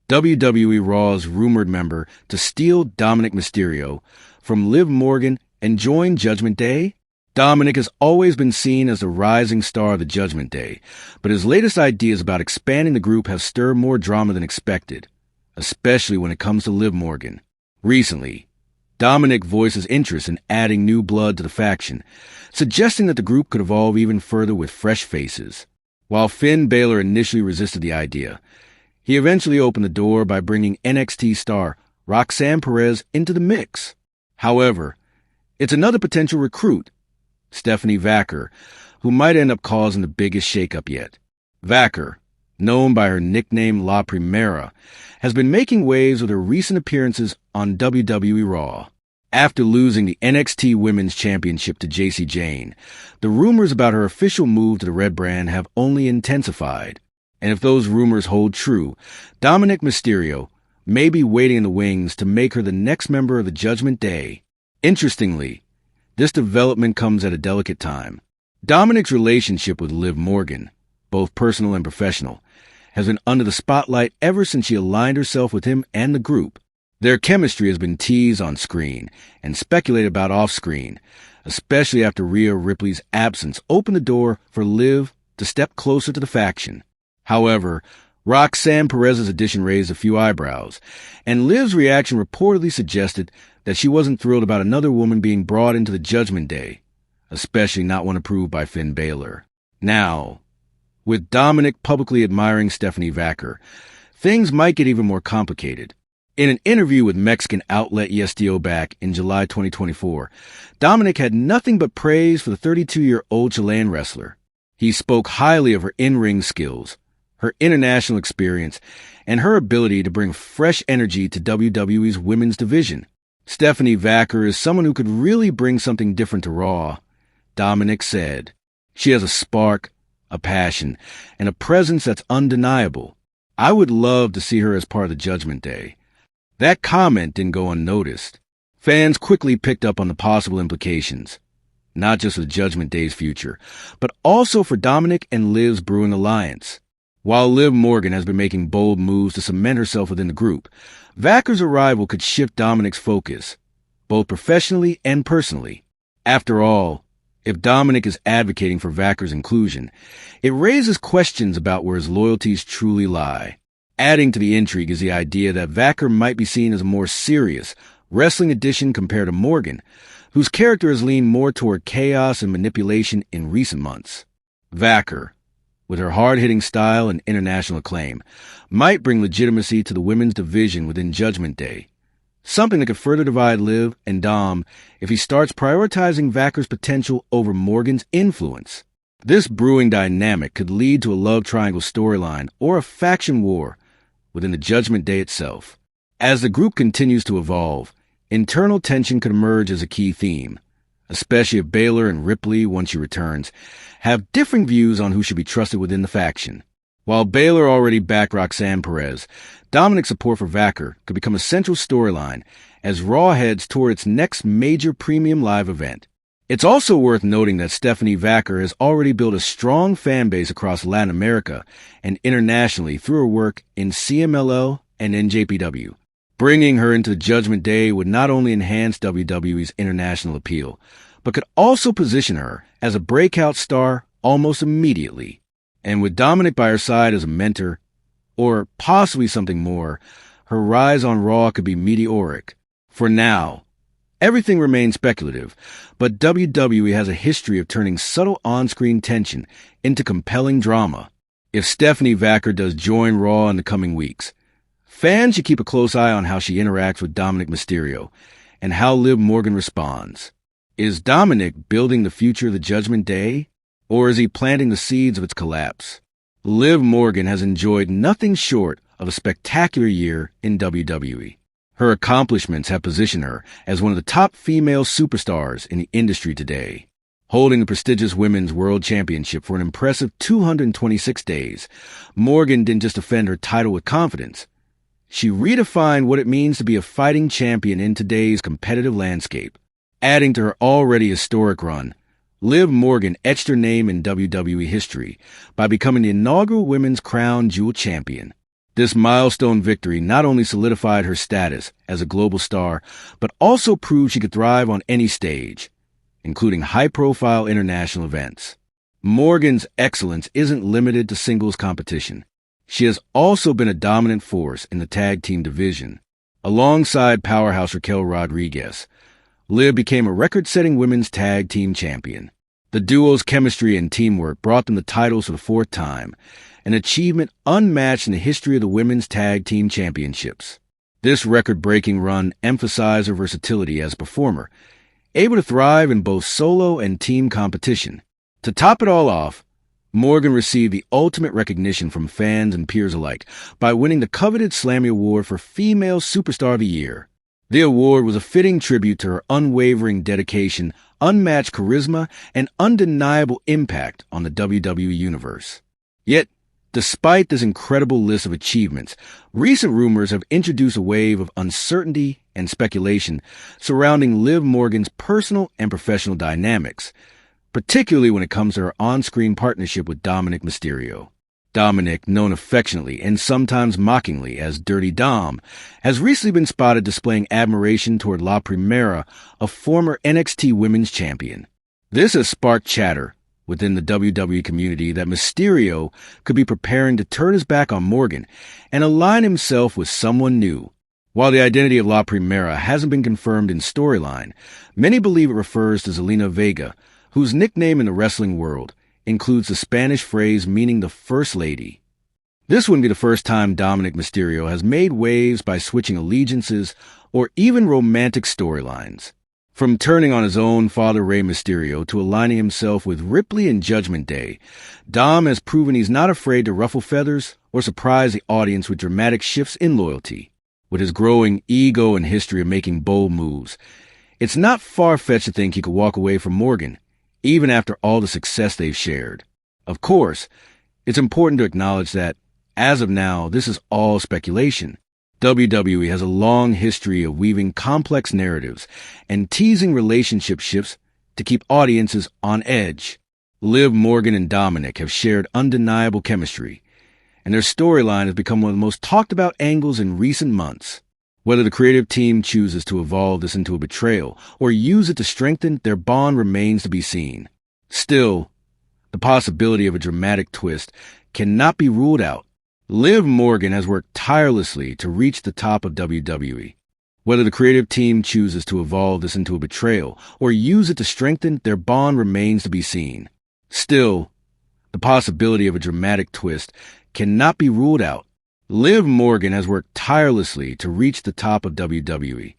WWE RAW's rumored member to steal Dominik Mysterio from Liv Morgan and join Judgment Day? Dominik has always been seen as the rising star of the Judgment Day, but his latest ideas about expanding the group have stirred more drama than expected, especially when it comes to Liv Morgan. Recently, Dominik voices interest in adding new blood to the faction, suggesting that the group could evolve even further with fresh faces. While Finn Balor initially resisted the idea, he eventually opened the door by bringing NXT star Roxanne Perez into the mix. However, it's another potential recruit, Stephanie Vacker, who might end up causing the biggest shakeup yet. Vacker, known by her nickname La Primera, has been making waves with her recent appearances on WWE RAW. After losing the NXT Women's Championship to Jacy Jayne, the rumors about her official move to the Red Brand have only intensified. And if those rumors hold true, Dominik Mysterio may be waiting in the wings to make her the next member of the Judgment Day. Interestingly, this development comes at a delicate time. Dominik's relationship with Liv Morgan, both personal and professional, has been under the spotlight ever since she aligned herself with him and the group. Their chemistry has been teased on screen and speculated about off-screen, especially after Rhea Ripley's absence opened the door for Liv to step closer to the faction. However, Roxanne Perez's addition raised a few eyebrows, and Liv's reaction reportedly suggested that she wasn't thrilled about another woman being brought into the Judgment Day, especially not one approved by Finn Balor. Now, with Dominik publicly admiring Stephanie Vacker, things might get even more complicated. In an interview with Mexican outlet YesTio back in July 2024, Dominik had nothing but praise for the 32-year-old Chilean wrestler. He spoke highly of her in-ring skills, her international experience, and her ability to bring fresh energy to WWE's women's division. Stephanie Vacker is someone who could really bring something different to Raw, Dominik said. She has a spark, a passion, and a presence that's undeniable. I would love to see her as part of the Judgment Day. That comment didn't go unnoticed. Fans quickly picked up on the possible implications, not just for the Judgment Day's future, but also for Dominik and Liv's brewing alliance. While Liv Morgan has been making bold moves to cement herself within the group, Vacker's arrival could shift Dominik's focus, both professionally and personally. After all, if Dominik is advocating for Vacker's inclusion, it raises questions about where his loyalties truly lie. Adding to the intrigue is the idea that Vacker might be seen as a more serious, wrestling addition compared to Morgan, whose character has leaned more toward chaos and manipulation in recent months. Vacker, with her hard-hitting style and international acclaim, might bring legitimacy to the women's division within Judgment Day, something that could further divide Liv and Dom if he starts prioritizing Vacker's potential over Morgan's influence. This brewing dynamic could lead to a love triangle storyline or a faction war within the Judgment Day itself. As the group continues to evolve, internal tension could emerge as a key theme, especially if Balor and Ripley, once she returns, have differing views on who should be trusted within the faction. While Balor already backed Roxanne Perez, Dominik's support for Vacker could become a central storyline as Raw heads toward its next major premium live event. It's also worth noting that Stephanie Vacker has already built a strong fan base across Latin America and internationally through her work in CMLL and NJPW. Bringing her into the Judgment Day would not only enhance WWE's international appeal, but could also position her as a breakout star almost immediately. And with Dominik by her side as a mentor, or possibly something more, her rise on Raw could be meteoric. For now, everything remains speculative, but WWE has a history of turning subtle on-screen tension into compelling drama. If Stephanie Vacker does join Raw in the coming weeks, fans should keep a close eye on how she interacts with Dominik Mysterio and how Liv Morgan responds. Is Dominik building the future of the Judgment Day, or is he planting the seeds of its collapse? Liv Morgan has enjoyed nothing short of a spectacular year in WWE. Her accomplishments have positioned her as one of the top female superstars in the industry today. Holding the prestigious Women's World Championship for an impressive 226 days, Morgan didn't just defend her title with confidence. She redefined what it means to be a fighting champion in today's competitive landscape. Adding to her already historic run, Liv Morgan etched her name in WWE history by becoming the inaugural Women's Crown Jewel champion. This milestone victory not only solidified her status as a global star, but also proved she could thrive on any stage, including high-profile international events. Morgan's excellence isn't limited to singles competition. She has also been a dominant force in the tag team division. Alongside powerhouse Raquel Rodriguez, Liv became a record-setting women's tag team champion. The duo's chemistry and teamwork brought them the titles for the fourth time, an achievement unmatched in the history of the women's tag team championships. This record-breaking run emphasized her versatility as a performer, able to thrive in both solo and team competition. To top it all off, Morgan received the ultimate recognition from fans and peers alike by winning the coveted Slammy Award for Female Superstar of the Year. The award was a fitting tribute to her unwavering dedication, unmatched charisma, and undeniable impact on the WWE Universe. Yet, despite this incredible list of achievements, recent rumors have introduced a wave of uncertainty and speculation surrounding Liv Morgan's personal and professional dynamics, particularly when it comes to her on-screen partnership with Dominik Mysterio. Dominik, known affectionately and sometimes mockingly as Dirty Dom, has recently been spotted displaying admiration toward La Primera, a former NXT Women's Champion. This has sparked chatter within the WWE community that Mysterio could be preparing to turn his back on Morgan and align himself with someone new. While the identity of La Primera hasn't been confirmed in storyline, many believe it refers to Zelina Vega, whose nickname in the wrestling world includes the Spanish phrase meaning the First Lady. This wouldn't be the first time Dominik Mysterio has made waves by switching allegiances or even romantic storylines. From turning on his own father Rey Mysterio to aligning himself with Ripley in Judgment Day, Dom has proven he's not afraid to ruffle feathers or surprise the audience with dramatic shifts in loyalty. With his growing ego and history of making bold moves, it's not far-fetched to think he could walk away from Morgan, even after all the success they've shared. Of course, it's important to acknowledge that, as of now, this is all speculation. WWE has a long history of weaving complex narratives and teasing relationship shifts to keep audiences on edge. Liv Morgan and Dominik have shared undeniable chemistry, and their storyline has become one of the most talked about angles in recent months. Whether the creative team chooses to evolve this into a betrayal or use it to strengthen their bond remains to be seen. Still, the possibility of a dramatic twist cannot be ruled out. Liv Morgan has worked tirelessly to reach the top of WWE. Whether the creative team chooses to evolve this into a betrayal or use it to strengthen their bond remains to be seen. Still, the possibility of a dramatic twist cannot be ruled out. Liv Morgan has worked tirelessly to reach the top of WWE.